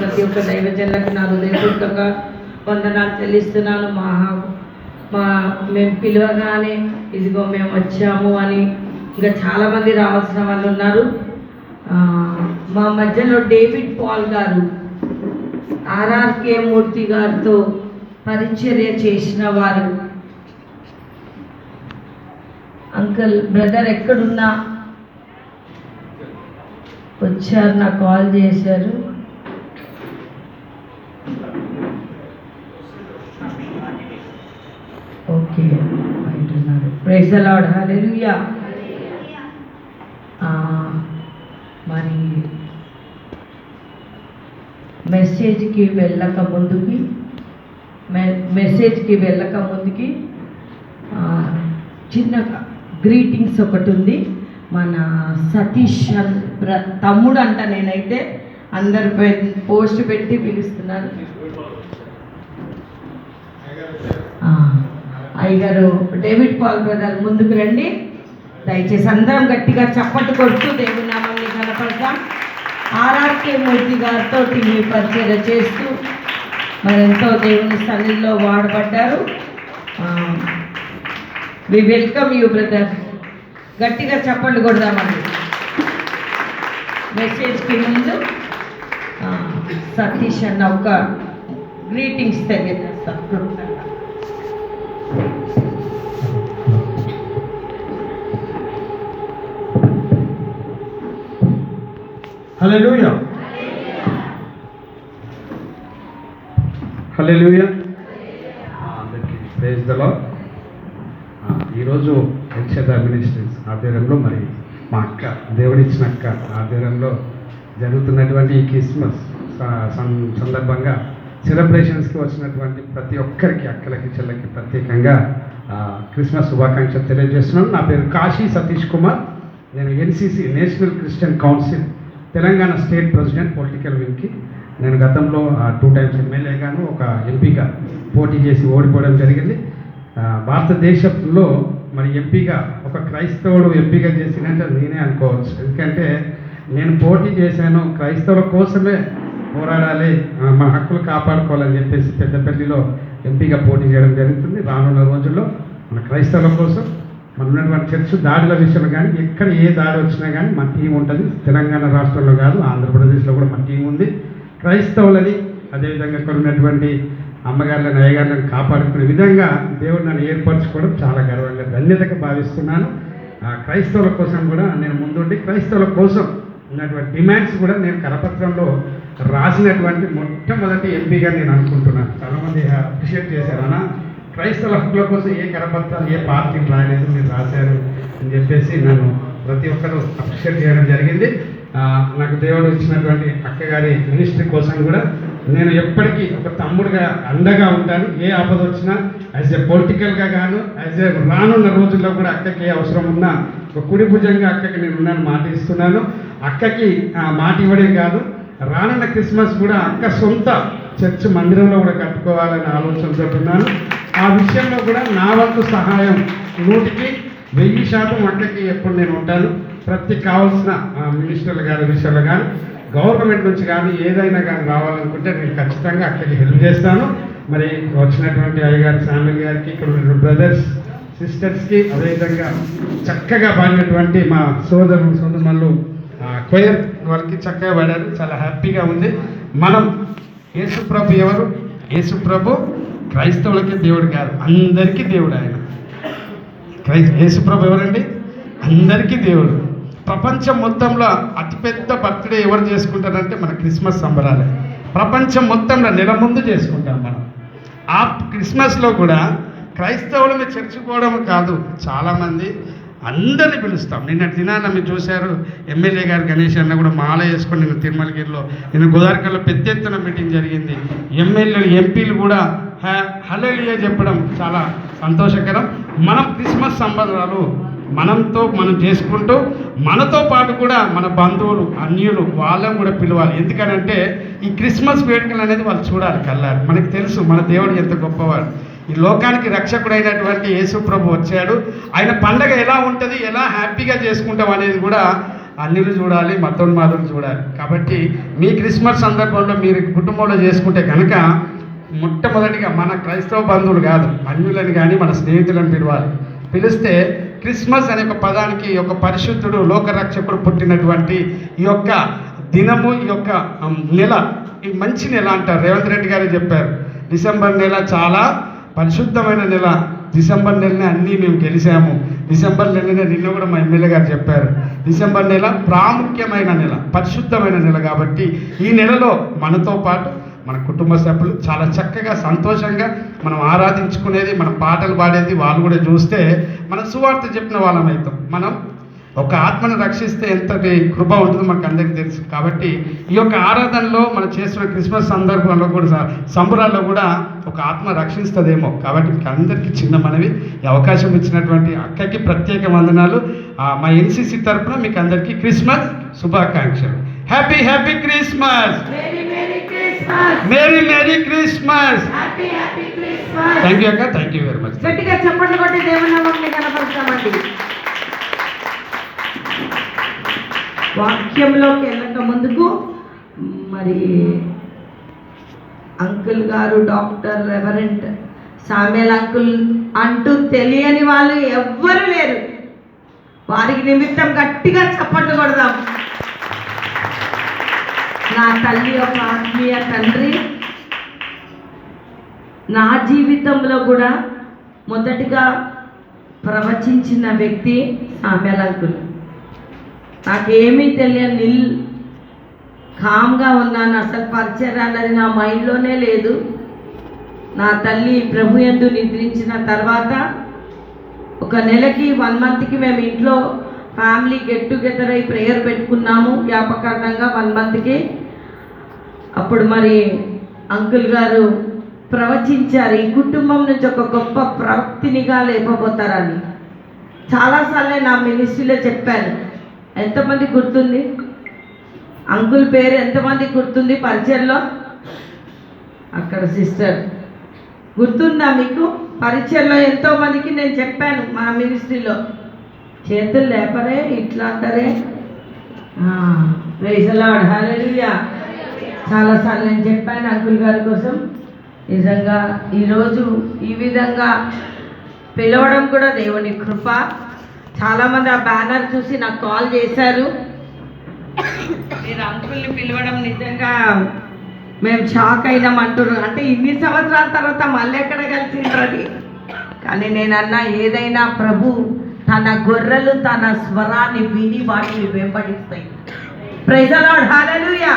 ప్రతి ఒక్క దైవజనులకు నా హృదయపూర్వకంగా వందనాలు చెల్లిస్తున్నాను. మేము పిలవగానే ఇదిగో మేము వచ్చాము అని ఇంకా చాలామంది రావాల్సిన వాళ్ళు ఉన్నారు. మా మధ్యలో డేవిడ్ పాల్ గారు ఆర్ఆర్కే మూర్తి గారితో పరిచర్య చేసిన వారు. అంకుల్ బ్రదర్ ఎక్కడున్నా వచ్చారు, నాకు కాల్ చేశారు. ఓకే అంటున్నారు. ప్రైజ్ ది లార్డ్, హల్లెలూయా. మరి మెసేజ్కి వెళ్ళక ముందుకి చిన్న గ్రీటింగ్స్ ఒకటి ఉంది. మన సతీష్ తమ్ముడు అంట, నేనైతే అందరు పోస్ట్ పెట్టి పిలుస్తున్నాను. అయ్యగారు డేవిడ్ పాల్ బ్రదర్ ముందుకు రండి దయచేసి. అందరం గట్టిగా చప్పట్లు కొడుతూ దేవుని నామాన్ని కనపడతాం. ఆర్ఆర్కే మూర్తి గారితో మీ పరిచర్య చేస్తూ మరెంతో దేవుని సన్నిధిలో వాడబడ్డారు. We welcome you brother. గట్టిగా చప్పట్లు కొడదామండి. మెసేజ్కి ముందు సతీష్ అన్న ఒక గ్రీటింగ్స్ తెలియజేస్తాం. హల్లెలూయా, హల్లెలూయా. అందరికీ ప్రైజ్ ది లార్డ్. ఈరోజు ఎల్షదా మినిస్ట్రీస్ ఆధ్వర్యంలో మరి మా అక్క దేవుడిచ్చిన అక్క ఆధ్వర్యంలో జరుగుతున్నటువంటి ఈ క్రిస్మస్ సందర్భంగా సెలబ్రేషన్స్కి వచ్చినటువంటి ప్రతి ఒక్కరికి, అక్కలకి చెల్లకి ప్రత్యేకంగా క్రిస్మస్ శుభాకాంక్షలు తెలియజేస్తున్నాను. నా పేరు కాశీ సతీష్ కుమార్. నేను NCC national Christian council Telangana state president political వింగ్కి. నేను గతంలో 2 times ఎమ్మెల్యేగాను, ఒక ఎంపీగా పోటీ చేసి ఓడిపోవడం జరిగింది. భారతదేశంలో మరి ఎంపీగా ఒక క్రైస్తవుడు ఎంపీగా చేసినట్టు నేనే అనుకోవచ్చు. ఎందుకంటే నేను పోటీ చేశాను, క్రైస్తవుల కోసమే పోరాడాలి, మన హక్కులు కాపాడుకోవాలని చెప్పేసి పెద్దపల్లిలో ఎంపీగా పోటీ చేయడం జరుగుతుంది. రానున్న రోజుల్లో మన క్రైస్తవుల కోసం మన ఉన్నటువంటి చర్చ్ దాడుల విషయంలో కానీ ఎక్కడ ఏ దాడి వచ్చినా కానీ మన టీం ఉంటుంది. తెలంగాణ రాష్ట్రంలో కాదు, ఆంధ్రప్రదేశ్లో కూడా మన టీం ఉంది. క్రైస్తవులని అదేవిధంగా ఇక్కడ ఉన్నటువంటి అమ్మగారులను అయ్యగారులను కాపాడుకునే విధంగా దేవుడు నన్ను ఏర్పరచుకోవడం చాలా గర్వంగా ధన్యతగా భావిస్తున్నాను. క్రైస్తవుల కోసం కూడా నేను ముందుండి క్రైస్తవుల కోసం ఉన్నటువంటి డిమాండ్స్ కూడా నేను కరపత్రంలో రాసినటువంటి మొట్టమొదటి ఎంపీగా నేను అనుకుంటున్నాను. చాలామంది అప్రిషియేట్ చేశారు, అన్న క్రైస్తవ హక్కుల కోసం ఏ కరపత్రాలు ఏ పార్టీలు రాయలేదు, మీరు రాశారు అని చెప్పేసి నన్ను ప్రతి ఒక్కరూ అప్రిషియేట్ చేయడం జరిగింది. నాకు దేవుడు ఇచ్చినటువంటి అక్కగారి మినిస్ట్రీ కోసం కూడా నేను ఎప్పటికీ ఒక తమ్ముడుగా అండగా ఉంటాను. ఏ ఆపద వచ్చినా యాజ్ ఎ పొలిటికల్గా గాను, యాజ్ ఎ రానున్న రోజుల్లో కూడా అక్కకి ఏ అవసరం ఉన్నా ఒక కుడి భుజంగా అక్కకి నేను ఉన్నాను, మాట ఇస్తున్నాను. అక్కకి మాట ఇవ్వడం కాదు, రానున్న క్రిస్మస్ కూడా అక్క సొంత చర్చ్ మందిరంలో కూడా కట్టుకోవాలని ఆలోచనతో ఉన్నాను. ఆ విషయంలో కూడా నా వంతు సహాయం 100% అక్కకి ఎప్పుడు నేను ఉంటాను. ప్రతి కావాల్సిన మినిస్టర్లు గారి విషయంలో కానీ గవర్నమెంట్ నుంచి కానీ ఏదైనా కానీ రావాలనుకుంటే నేను ఖచ్చితంగా అక్కడికి హెల్ప్ చేస్తాను. మరి వచ్చినటువంటి అయ్యగారి ఫ్యామిలీ గారికి, ఇక్కడ ఉన్నటువంటి బ్రదర్స్ సిస్టర్స్కి, అదేవిధంగా చక్కగా పాడినటువంటి మా సోదరులు కొయర్ వాళ్ళకి చక్కగా పాడారు, చాలా హ్యాపీగా ఉంది. మనం యేసుప్రభు ఎవరు? యేసుప్రభు క్రైస్తవులకి దేవుడు కాదు, అందరికీ దేవుడు. ఆయన యేసుప్రభు ఎవరండి? అందరికీ దేవుడు. ప్రపంచం మొత్తంలో అతిపెద్ద బర్త్డే ఎవరు చేసుకుంటారంటే మన క్రిస్మస్ సంబరాలే. ప్రపంచం మొత్తంలో నెల ముందు చేసుకుంటాం మనం. ఆ క్రిస్మస్లో కూడా క్రైస్తవులు మీరు చర్చిపోవడం కాదు, చాలామంది అందరినీ పిలుస్తాం. నిన్నటి దినాన మీరు చూశారు, ఎమ్మెల్యే గారు గణేష్ అన్న కూడా మాల వేసుకొని నిన్న తిరుమలగిరిలో, నిన్న గోదావరిలో పెద్ద ఎత్తున మీటింగ్ జరిగింది. ఎమ్మెల్యేలు ఎంపీలు కూడా హల్లెలూయా చెప్పడం చాలా సంతోషకరం. మనం క్రిస్మస్ సంబరాలు మనతో మనం చేసుకుంటూ మనతో పాటు కూడా మన బంధువులు అన్యులు వాళ్ళని కూడా పిలవాలి. ఎందుకనంటే ఈ క్రిస్మస్ వేడుకలు అనేది వాళ్ళు చూడాలి కల్లారు. మనకు తెలుసు మన దేవుడు ఎంత గొప్పవాడు. ఈ లోకానికి రక్షకుడైనటువంటి యేసు ప్రభు వచ్చాడు. ఆయన పండగ ఎలా ఉంటుంది, ఎలా హ్యాపీగా చేసుకుంటాం అనేది కూడా అన్నిలు చూడాలి, మతోన్మాదులు చూడాలి. కాబట్టి మీ క్రిస్మస్ సందర్భంలో మీరు కుటుంబంలో చేసుకుంటే కనుక మొట్టమొదటిగా మన క్రైస్తవ బంధువులు కాదు, అన్యులని కానీ మన స్నేహితులను పిలవాలి. పిలిస్తే క్రిస్మస్ అనే ఒక పదానికి ఒక పరిశుద్ధుడు లోకరక్షకుడు పుట్టినటువంటి ఈ యొక్క దినము, ఈ యొక్క నెల, ఈ మంచి నెల అంటారు. రేవంత్ రెడ్డి గారు చెప్పారు, డిసెంబర్ నెల చాలా పరిశుద్ధమైన నెల, డిసెంబర్ నెలనే అన్నీ మేము గెలిచాము, డిసెంబర్ నెలనే నిన్న కూడా మా ఎమ్మెల్యే గారు చెప్పారు. డిసెంబర్ నెల ప్రాముఖ్యమైన నెల, పరిశుద్ధమైన నెల. కాబట్టి ఈ నెలలో మనతో పాటు మన కుటుంబ సభ్యులు చాలా చక్కగా సంతోషంగా మనం ఆరాధించుకునేది, మనం పాటలు పాడేది వాళ్ళు కూడా చూస్తే మనం సువార్త చెప్పిన వాళ్ళం అవుతాం. మనం ఒక ఆత్మను రక్షిస్తే ఎంతటి కృప ఉంటుందో మనకు అందరికీ తెలుసు. కాబట్టి ఈ యొక్క ఆరాధనలో మనం చేస్తున్న క్రిస్మస్ సందర్భంలో కూడా సంబరాల్లో కూడా ఒక ఆత్మ రక్షిస్తుందేమో. కాబట్టి మీకు అందరికీ చిన్న మనవి, ఈ అవకాశం ఇచ్చినటువంటి అక్కకి ప్రత్యేక వందనాలు. మా ఎన్సీసీ తరఫున మీకు అందరికీ క్రిస్మస్ శుభాకాంక్షలు. Happy happy Christmas, merry merry Christmas. Thank you అక్క, థ్యాంక్ యూ వెరీ మచ్. గట్టిగా చెప్పండి కొట్టి దేవుని నామమున కనపరుస్తామండి. వాక్యంలోకి వెళ్ళక ముందుకు మరి అంకుల్ గారు డాక్టర్ రెవరెంట్ సామ్యుయల్ అంకుల్ అంటూ తెలియని వాళ్ళు ఎవ్వరు లేరు. వారికి నిమిత్తం గట్టిగా చప్పట్లు కొడదాం. నా తల్లి ఒక ఆత్మీయ తండ్రి. నా జీవితంలో కూడా మొదటిగా ప్రవచించిన వ్యక్తి సామ్యుయల్ అంకుల్. నాకేమీ తెలియని కామ్గా ఉన్నాను. అసలు పరిచయం అన్నది నా మైండ్లోనే లేదు. నా తల్లి ప్రభు యందు నిద్రించిన తర్వాత ఒక నెలకి 1 మంత్కి మేము ఇంట్లో ఫ్యామిలీ గెట్ టుగెదర్ అయి ప్రేయర్ పెట్టుకున్నాము జ్ఞాపకార్థంగా 1 మంత్కి. అప్పుడు మరి అంకుల్ గారు ప్రవచించారు, ఈ కుటుంబం నుంచి ఒక గొప్ప ప్రవక్తినిగా లేపబోతారని. చాలాసార్లు నా మినిస్ట్రీలో చెప్పాను. ఎంతమంది గుర్తుంది అంకుల్ పేరు? ఎంతమంది గుర్తుంది పరిచయంలో? అక్కడ సిస్టర్ గుర్తుందా మీకు? పరిచయంలో ఎంతోమందికి నేను చెప్పాను మా మినిస్ట్రీలో. చేతులు లేపరే, ఇట్లా అంటారే. ప్రైజ్ ది లార్డ్, హల్లెలూయా. చాలాసార్లు నేను చెప్పాను అంకుల్ గారి కోసం. నిజంగా ఈరోజు ఈ విధంగా పిలవడం కూడా దేవుని కృప. చాలామంది ఆ బ్యానర్ చూసి నాకు కాల్ చేశారు, మీరు అంకుల్ని పిలవడం నిజంగా మేము షాక్ అయినాం అంటున్నారు. అంటే ఇన్ని సంవత్సరాల తర్వాత మళ్ళీ ఎక్కడ కలిసిండ్రని. కానీ నేనన్నా ఏదైనా ప్రభు తన గొర్రెలు తన స్వరాన్ని విని వాటిని వెంబడిస్తాయి. Praise the Lord, hallelujah.